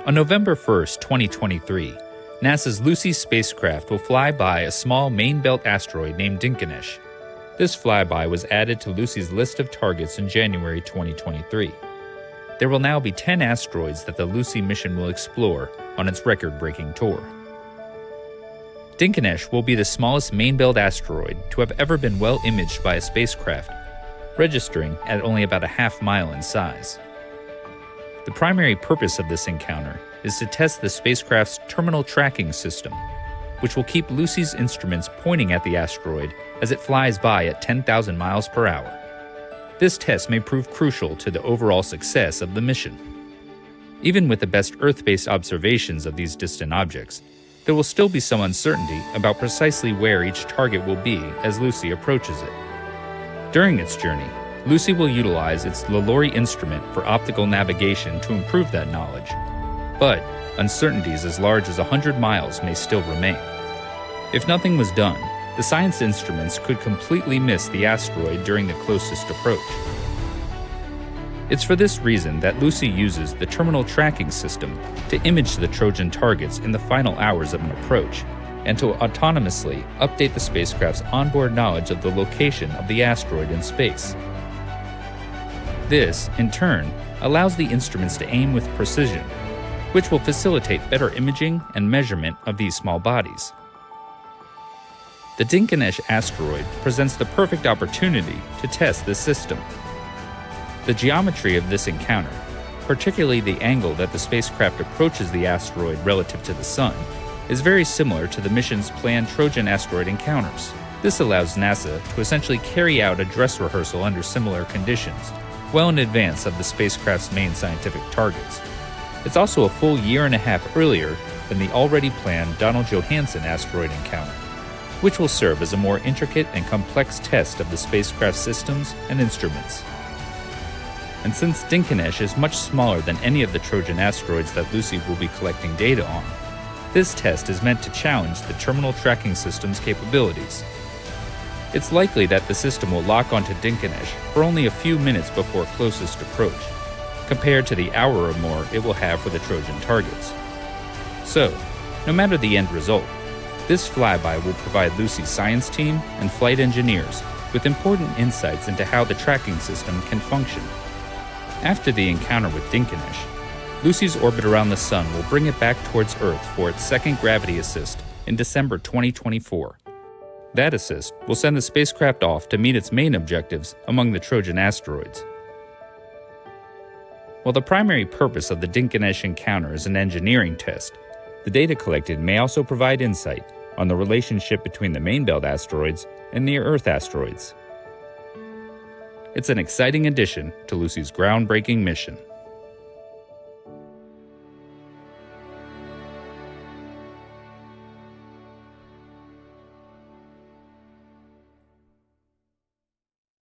On November 1st, 2023, NASA's Lucy spacecraft will fly by a small main belt asteroid named Dينكينيش. This flyby was added to Lucy's list of targets in January 2023. There will now be 10 asteroids that the Lucy mission will explore on its record-breaking tour. Dيnكينيش will be the smallest main belt asteroid to have ever been well imaged by a spacecraft, registering at only about a half-mile in size. The primary purpose of this encounter is to test the spacecraft's terminal tracking system, which will keep Lucy's instruments pointing at the asteroid as it flies by at 10,000 miles per hour. This test may prove crucial to the overall success of the mission. Even with the best Earth-based observations of these distant objects, there will still be some uncertainty about precisely where each target will be as Lucy approaches it. During its journey, Lucy will utilize its LORI instrument for optical navigation to improve that knowledge. But uncertainties as large as 100 miles may still remain. If nothing was done, the science instruments could completely miss the asteroid during the closest approach. It's for this reason that Lucy uses the terminal tracking system to image the Trojan targets in the final hours of an approach, and to autonomously update the spacecraft's onboard knowledge of the location of the asteroid in space. This, in turn, allows the instruments to aim with precision, which will facilitate better imaging and measurement of these small bodies. The Dيnكينيش asteroid presents the perfect opportunity to test this system. The geometry of this encounter, particularly the angle that the spacecraft approaches the asteroid relative to the Sun, is very similar to the mission's planned Trojan asteroid encounters. This allows NASA to essentially carry out a dress rehearsal under similar conditions, well in advance of the spacecraft's main scientific targets. It's also a full year and a half earlier than the already planned Donald Johanson asteroid encounter, which will serve as a more intricate and complex test of the spacecraft's systems and instruments. And since Dيnكينيش is much smaller than any of the Trojan asteroids that Lucy will be collecting data on, this test is meant to challenge the terminal tracking system's capabilities. It's likely that the system will lock onto Dيnكينيش for only a few minutes before closest approach, compared to the hour or more it will have for the Trojan targets. So, no matter the end result, this flyby will provide Lucy's science team and flight engineers with important insights into how the tracking system can function. After the encounter with Dيnكينيش, Lucy's orbit around the Sun will bring it back towards Earth for its second gravity assist in December 2024. That assist will send the spacecraft off to meet its main objectives among the Trojan asteroids. While the primary purpose of the Dيnكينيش encounter is an engineering test, the data collected may also provide insight on the relationship between the main belt asteroids and near-Earth asteroids. It's an exciting addition to Lucy's groundbreaking mission.